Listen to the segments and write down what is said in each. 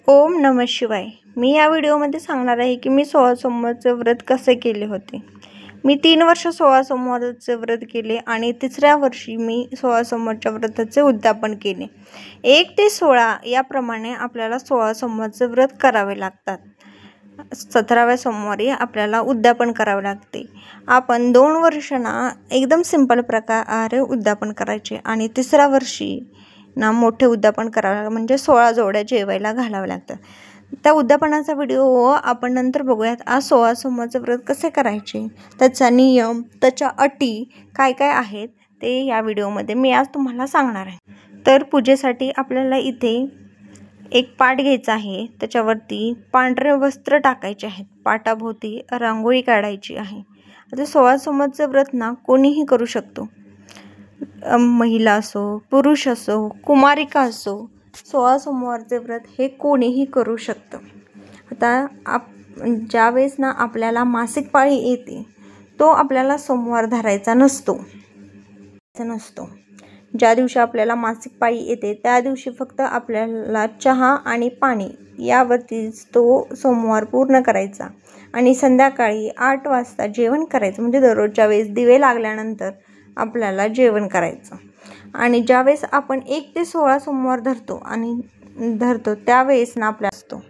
ओम नमः शिवाय। मी या व्हिडिओमध्ये सांगणार आहे की मी 16 सोमवारचे व्रत कसे केले होते। मी 3 वर्ष 16 सोमवारचे व्रत केले आणि तिसऱ्या वर्षी मी 16 सोमवारच्या व्रताचे उद्यापन केले। 1 ते 16 याप्रमाणे आपल्याला 16 सोमवारचे व्रत करावे लागतात। 17व्या सोमवारी आपल्याला उद्यापन करावे लागते। आपण 2 वर्षांना एकदम सिंपल प्रकारे उद्यापन करायचे आणि तिसऱ्या वर्षी ना मोठे उद्यापन करावे म्हणजे 16 जोड्या जेवायला घालावे लागतात। त्या उद्यापनाचा व्हिडिओ आपण नंतर बघूयात। आज 16 सोमवारचे व्रत कसे करायचे, त्याचा नियम, त्याच्या अटी काय काय आहेत ते या व्हिडिओमध्ये मी आज तुम्हाला सांगणार आहे। तर पूजेसाठी आपल्याला इथे एक पाट घ्यायचा आहे, त्याच्यावरती पांढरे वस्त्र टाकायचे आहेत, पाटाभोवती रांगोळी काढायची आहे। आता 16 सोमवारचे व्रत ना कोणीही करू शकतो, महिला असो, पुरुष असो, कुमारिका असो, 16 सोमवारचे व्रत हे कोणीही करू शकतं। आता ज्यावेळेस ना आपल्याला मासिक पाळी येते तो आपल्याला सोमवार धरायचा नसतो। ज्या दिवशी आपल्याला मासिक पाळी येते त्या दिवशी फक्त आपल्याला चहा आणि पाणी यावरतीच तो सोमवार पूर्ण करायचा आणि संध्याकाळी 8 वाजता जेवण करायचं। म्हणजे दररोजच्या वेळेस दिवे लागल्यानंतर आपल्याला जेवण करायचं। आणि ज्यावेळेस आपण 1 ते 16 सोमवार धरतो त्यावेळेस ना आपल्या असतो।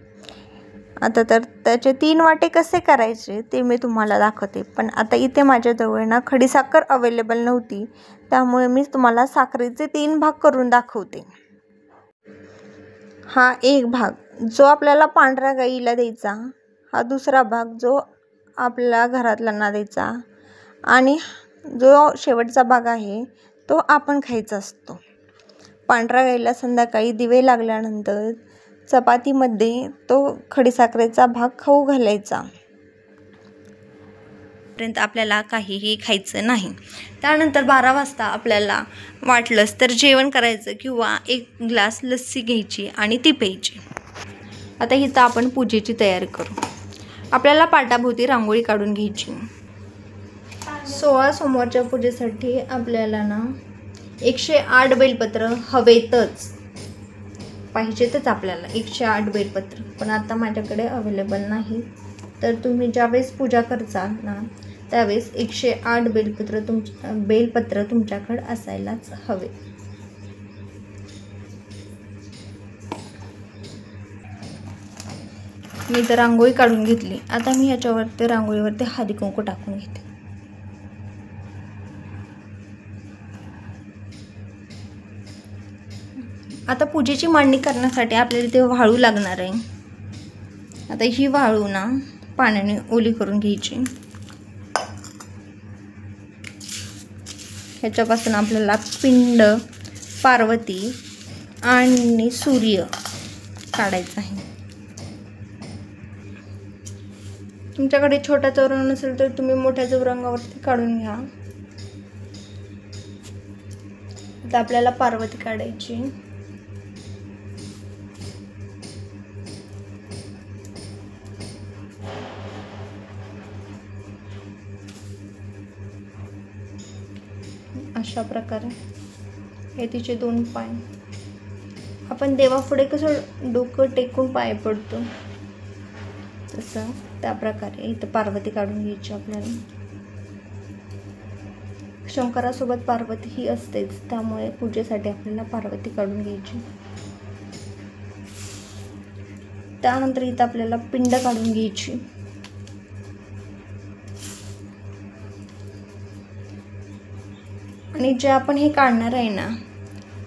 आता तर त्याचे 3 वाटे कसे करायचे ते मी तुम्हाला दाखवते। पण आता इथे माझ्याजवळ ना खडीसाखर अवेलेबल नव्हती, त्यामुळे मी तुम्हाला साखरेचे 3 भाग करून दाखवते। हा एक भाग जो आपल्याला पांढऱ्या गाईला द्यायचा, हा दुसरा भाग जो आपल्या घरातल्यांना द्यायचा आणि जो शेवटचा भाग आहे तो आपण खायचा असतो। पांढऱ्या गाईला संध्याकाळी दिवे लागल्यानंतर चपातीमध्ये तो खडीसाखरेचा भाग खाऊ घालायचा, पर्यंत आपल्याला काहीही खायचं नाही। त्यानंतर 12 वाजता आपल्याला वाटलंच तर जेवण करायचं किंवा 1 ग्लास लस्सी घ्यायची आणि ती प्यायची। आता इथं आपण पूजेची तयारी करू। आपल्याला पाटाभोवती रांगोळी काढून घ्यायची। 16 सोमवारच्या पूजेसाठी आपल्याला ना 108 बेलपत्र हवेतच पाहिजेतच आपल्याला 108 बेलपत्र, पण आता माझ्याकडे अवेलेबल नाही। तर तुम्ही ज्यावेळेस पूजा करता ना त्यावेळेस 108 बेलपत्र तुमच्याकडे असायलाच हवे। मी तर रांगोळी काढून घेतली। आता मी ह्याच्यावरती रांगोळीवरती हळदी कुंकू टाकून घेते। आता पूजेची मांडणी करण्यासाठी आपल्याला इथे वाळू लागणार आहे। आता ही वाळू ना पाण्याने ओली करून घ्यायची। ह्याच्यापासून आपल्याला पिंड, पार्वती आणि सूर्य काढायचा आहे। तुमच्याकडे छोटा चौरंग नसेल तर तुम्ही मोठ्या चौरंगावरती काढून घ्या। आता आपल्याला पार्वती काढायची। अशा प्रकारे हे तिचे 2 पाय। आपण देवापुढे कसं डोकं टेकून पाय पडतो तसं त्या प्रकारे इथं पार्वती काढून घ्यायची आपल्याला। शंकरासोबत पार्वती ही असतेच, त्यामुळे पूजेसाठी आपल्याला पार्वती काढून घ्यायची। त्यानंतर इथं आपल्याला पिंड काढून घ्यायची। आणि जे आपण हे काढणार आहे ना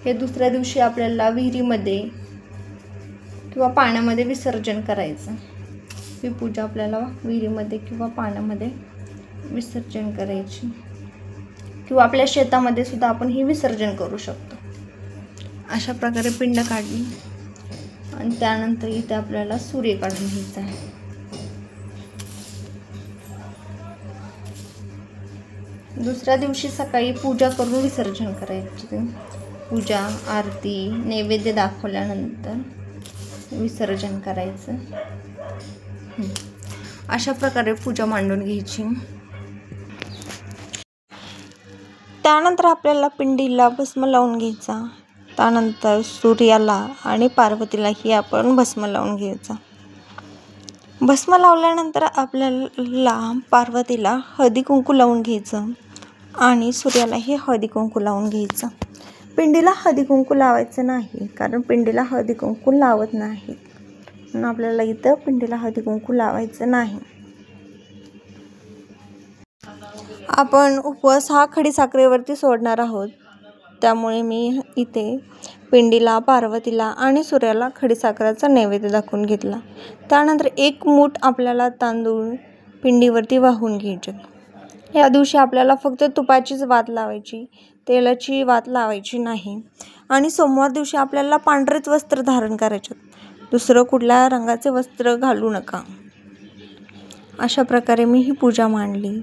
हे दुसऱ्या दिवशी आपल्याला विहिरीमध्ये किंवा पाण्यामध्ये विसर्जन करायचं। ही पूजा आपल्याला विहिरीमध्ये किंवा पाण्यामध्ये विसर्जन करायची, किंवा आपल्या शेतामध्ये सुद्धा आपण ही विसर्जन करू शकतो। अशा प्रकारे पिंड काढली आणि त्यानंतर इथे आपल्याला सूर्य काढून घ्यायचा आहे। दुसऱ्या दिवशी सकाळी पूजा करून विसर्जन करायचे। पूजा, आरती, नैवेद्य दाखवल्यानंतर विसर्जन करायचं। अशा प्रकारे पूजा मांडून घ्यायची। त्यानंतर आपल्याला पिंडीला भस्म लावून घ्यायचा। त्यानंतर सूर्याला आणि पार्वतीलाही आपण भस्म लावून घ्यायचं. भस्म लावल्यानंतर आपल्याला पार्वतीला हळदी कुंकू लावून घ्यायचं आणि सूर्यालाही हळदी कुंकू लावून घ्यायचं. पिंडीला हळदी कुंकू लावायचं नाही, कारण पिंडीला हळदी कुंकू लावत नाही, म्हणून आपल्याला इथं पिंडीला हळदी कुंकू लावायचं नाही. आपण उपवास हा खडीसाखरेवरती सोडणार आहोत, त्यामुळे मी इथे पिंडीला, पार्वतीला आणि सूर्याला खडीसाखरेचा नैवेद्य दाखवून घेतला. त्यानंतर 1 मूठ आपल्याला तांदूळ पिंडीवरती वाहून घ्यायचे. या दिवशी आपल्याला फक्त तुपाचीच वात लावायची, तेलाची वात लावायची नाही. आणि सोमवार दिवशी आपल्याला पांढरेच वस्त्र धारण करायचे, दुसरं कुठल्या रंगाचे वस्त्र घालू नका. अशा प्रकारे मी ही पूजा मांडली.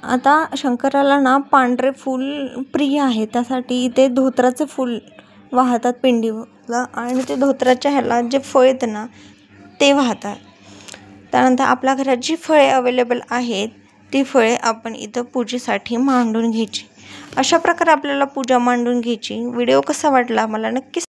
आता शंकराला ना पांढरे फूल प्रिय आहे, त्यासाठी इथे धोत्राचे फूल वाहतात पिंडीला आणि ते धोत्राच्या ह्याला जे फळ येतं ना ते वाहतात. त्यानंतर आपल्या घरात जी फळे अवेलेबल आहेत ती फळे आपण इथं पूजेसाठी मांडून घ्यायची. अशा प्रकारे आपल्याला पूजा मांडून घ्यायची. व्हिडिओ कसा वाटला मला नक्की